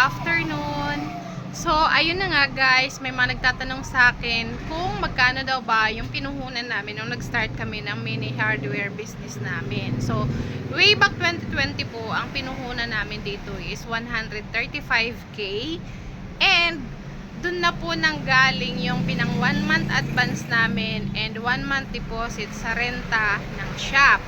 afternoon. So, ayun na nga guys, may mga nagtatanong sa akin kung magkano daw ba yung pinuhunan namin nung nag-start kami ng mini hardware business namin. So, way back 2020 po, ang pinuhunan namin dito is 135k, and dun na po nanggaling yung pinang 1 month advance namin and 1 month deposit sa renta ng shop.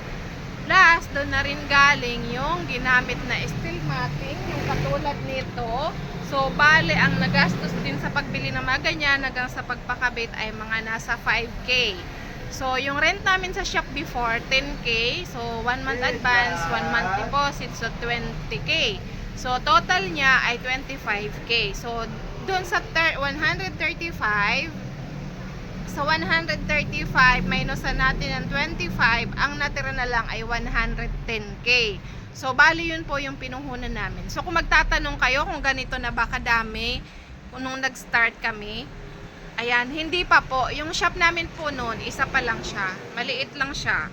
Plus, doon na rin galing yung ginamit na steel matting, yung katulad nito. So, bale, ang nagastos din sa pagbili ng mga ganyan hanggang sa pagpakabit ay mga nasa 5k. So, yung rent namin sa shop before, 10k. So, 1 month advance, 1 month deposit, so 20k. So, total niya ay 25k. So, doon sa 135, sa 135 minusan natin ng 25, ang natira na lang ay 110k. So bali yun po yung pinuhunan namin. So kung magtatanong kayo kung ganito na ba kadami nung nag-start kami, ayan, hindi pa po. Yung shop namin po noon, isa pa lang siya, maliit lang siya.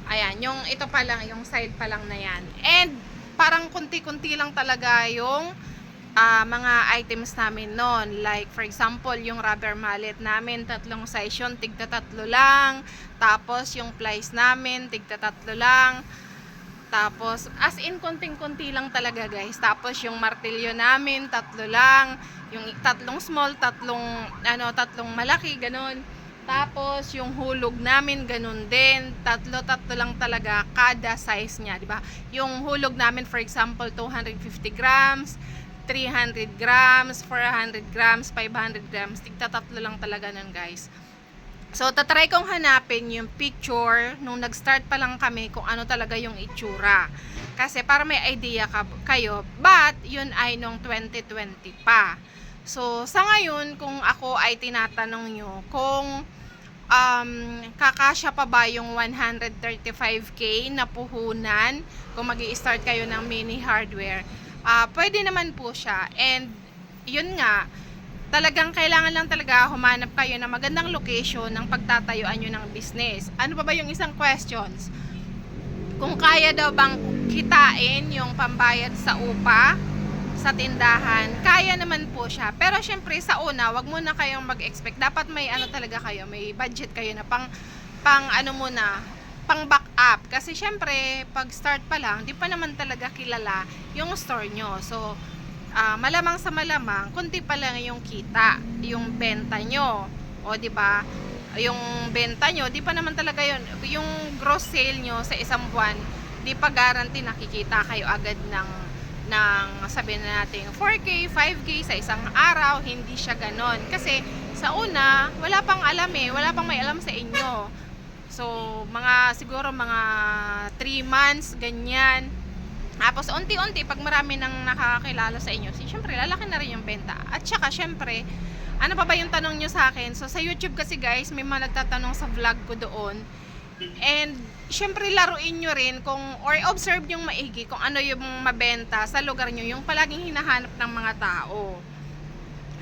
Ayan, yung ito pa lang, yung side pa lang na yan. And parang kunti-kunti lang talaga yung mga items namin noon. Like for example, yung rubber mallet namin, 3 size yun, tigta 3 lang. Tapos yung plies namin, tigta 3 lang. Tapos as in konting-konti lang talaga guys. Tapos yung martilyo namin, 3 lang. Yung 3 small, 3 malaki, ganun. Tapos yung hulog namin ganun din, 3 lang talaga kada size niya, di ba? Yung hulog namin for example 250 grams, 300 grams, 400 grams, 500 grams. Tigta 3 lang talaga nun guys. So, tatry kong hanapin yung picture nung nag-start pa lang kami kung ano talaga yung itsura. Kasi para may idea kayo. But, yun ay nung 2020 pa. So, sa ngayon, kung ako ay tinatanong nyo kung kakasya pa ba yung 135k na puhunan kung mag-i-start kayo ng mini hardware, pwede naman po siya. And yun nga, talagang kailangan lang talaga humanap kayo ng magandang location ng pagtatayuan nyo ng business. Ano pa ba yung isang questions? Kung kaya daw bang kitain yung pambayad sa upa sa tindahan, kaya naman po siya. Pero syempre sa una, wag muna kayong mag-expect. Dapat may ano talaga kayo, may budget kayo na pang back up. Kasi syempre, pag start pa lang, di pa naman talaga kilala yung store nyo. So, malamang sa malamang, kunti pa lang yung kita, yung benta nyo. O, di ba? Yung benta nyo, di pa naman talaga yun. Yung gross sale nyo sa isang buwan, di pa guarantee nakikita kayo agad ng sabihin na natin 4k, 5k sa isang araw. Hindi siya ganon. Kasi sa una, wala pang alam wala pang may alam sa inyo. So, siguro mga 3 months, ganyan. Tapos, unti-unti, pag marami nang nakakakilala sa inyo, syempre, lalaki na rin yung benta. At saka, syempre, ano pa ba yung tanong nyo sa akin? So, sa YouTube kasi guys, may mga nagtatanong sa vlog ko doon. And, syempre, laruin nyo rin or observe yung maigi kung ano yung mabenta sa lugar nyo, yung palaging hinahanap ng mga tao.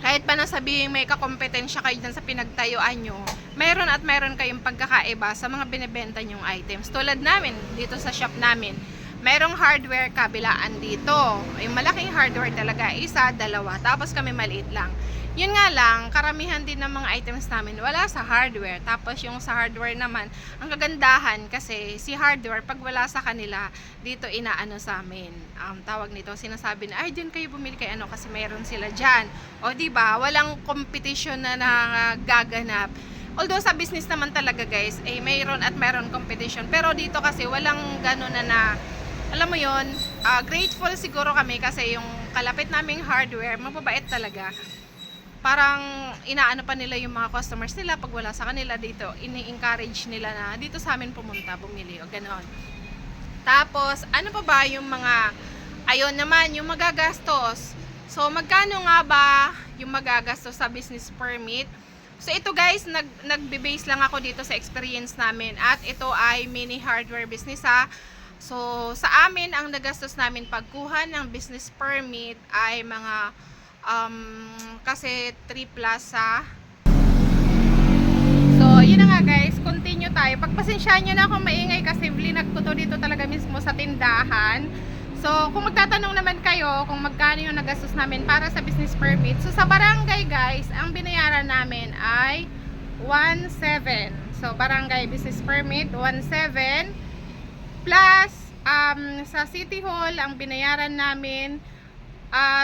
Kahit pa nasabihin may kakompetensya kayo dyan sa pinagtayuan nyo, mayroon kayong pagkakaiba sa mga binibenta nyong items. Tulad namin, dito sa shop namin, mayroong hardware kabilaan dito. Yung malaking hardware talaga, 1, 2, tapos kami maliit lang. Yun nga lang, karamihan din ng mga items namin wala sa hardware. Tapos yung sa hardware naman, ang kagandahan kasi si hardware, pag wala sa kanila, dito inaano sa amin. Tawag nito, sinasabi na, ay dyan kayo bumili kay ano kasi mayroon sila dyan. O diba, walang competition na nagaganap. Although sa business naman talaga guys, mayroon competition. Pero dito kasi walang gano'n na alam mo yon, grateful siguro kami kasi yung kalapit naming hardware, mababait talaga. Parang inaano pa nila yung mga customers nila pag wala sa kanila dito, ini-encourage nila na dito sa amin pumunta, bumili o gano'n. Tapos, ano pa ba yung mga, ayun naman, yung magagastos. So, magkano nga ba yung magagastos sa business permit? So, ito guys, nagbe-base lang ako dito sa experience namin at ito ay mini hardware business ha. So, sa amin, ang nagastos namin pagkuha ng business permit ay mga kasi 3 plus sa. So, yun na nga guys, continue tayo. Pagpasensyaan nyo na akong maingay kasi vlinag ko to dito talaga mismo sa tindahan. So, kung magtatanong naman kayo kung magkano yung nagastos namin para sa business permit, so sa barangay guys, ang binayaran namin ay 1,700. So, barangay business permit, 1,700 plus sa City Hall, ang binayaran namin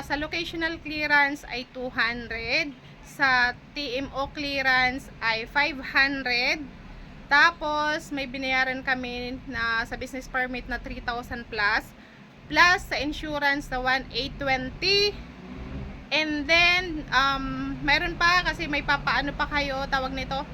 sa locational clearance ay 200, sa TMO clearance ay 500, tapos may binayaran kami na sa business permit na 3,000 plus sa insurance na 1,820. And then meron pa kasi may papaano pa kayo, tawag nito,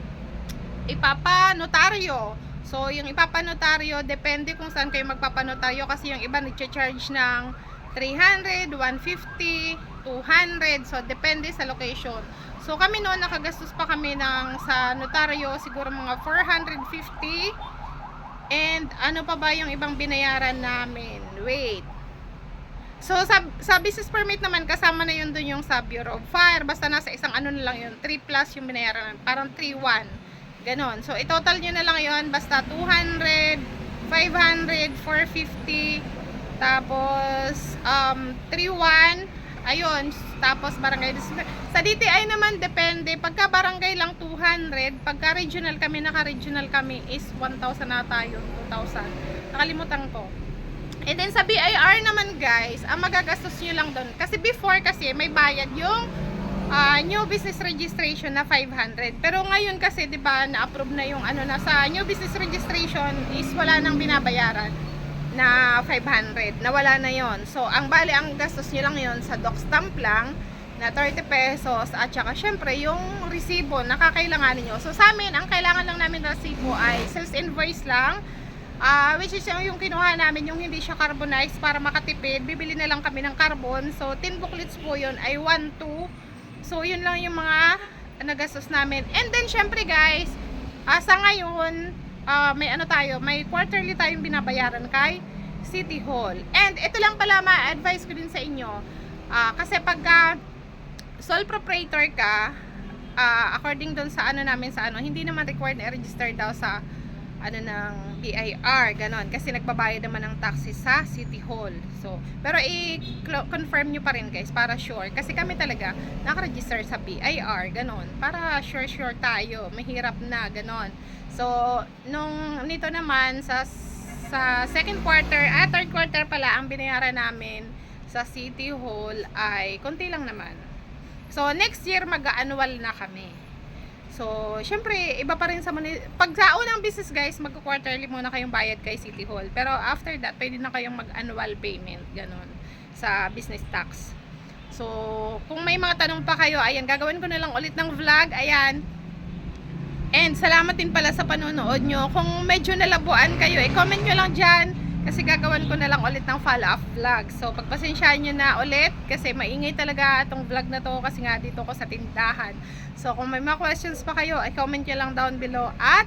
ipapanotaryo. So yung ipapanotaryo, depende kung saan kayo magpapanotaryo, kasi yung iba nagcha-charge ng 300, 150, 200. So depende sa location. So kami noon nakagastos pa kami sa notaryo siguro mga 450. And ano pa ba yung ibang binayaran namin? Wait. So sa business permit naman, kasama na yun dun yung sa Bureau of Fire. Basta nasa isang ano na lang yun, 3 plus yung binayaran namin. Parang 3,1. Ganon. So i-total nyo na lang yun. Basta 200, 500, 450. Tapos 3,1. Ayun, tapos barangay. Sa DTI naman depende. Pagka barangay lang 200, pagka regional kami, naka-regional kami is 1,000 na tayo, 2,000. Nakalimutan ko. And then sa BIR naman guys, ang magagastos nyo lang doon. Kasi before kasi may bayad yung new business registration na 500. Pero ngayon kasi 'di ba, na-approve na yung ano na sa new business registration is wala nang binabayaran na 500, nawala na yon. So ang bali ang gastos nyo lang yon sa doc stamp lang na 30 pesos, at saka syempre yung resibo na kakailanganin nyo. So sa amin, ang kailangan lang namin na resibo ay sales invoice lang, which is yung kinuha namin, yung hindi siya carbonized, para makatipid. Bibili na lang kami ng carbon. So 10 booklets po yun ay 1,2. So yun lang yung mga nagastos namin. And then syempre guys, sa ngayon may ano tayo, may quarterly tayong binabayaran kay City Hall. And ito lang pala ma-advise ko din sa inyo, kasi pagka sole proprietor ka, according doon sa ano namin, sa ano, hindi naman required na i-register daw sa ano ng BIR, ganon, kasi nagbabayad naman ng taxes sa City Hall. So, pero i-confirm nyo pa rin guys, para sure, kasi kami talaga naka-register sa BIR, ganon, para sure tayo, mahirap na, ganon. So, nito naman sa second quarter, third quarter pala, ang binayaran namin sa City Hall ay konti lang naman. So, next year mag-annual na kami. So, syempre, iba pa rin sa pag sa unang business guys, mag-quarterly muna kayong bayad kay City Hall. Pero after that, pwede na kayong mag-annual payment, ganon, sa business tax. So, kung may mga tanong pa kayo, ayan, gagawin ko na lang ulit ng vlog, ayan. And salamat din pala sa panonood nyo. Kung medyo nalabuan kayo, i-comment nyo lang dyan, kasi gagawin ko na lang ulit ng follow-up vlog. So pagpasensyaan nyo na ulit, kasi maingay talaga itong vlog na to, kasi nga dito ko sa tindahan. So kung may mga questions pa kayo, i-comment nyo lang down below, at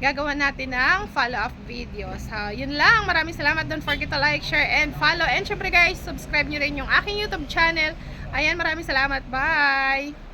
gagawa natin ng follow-up videos. So yun lang, maraming salamat. Don't forget to like, share, and follow. And syempre guys, subscribe nyo rin yung aking YouTube channel. Ayan, maraming salamat. Bye!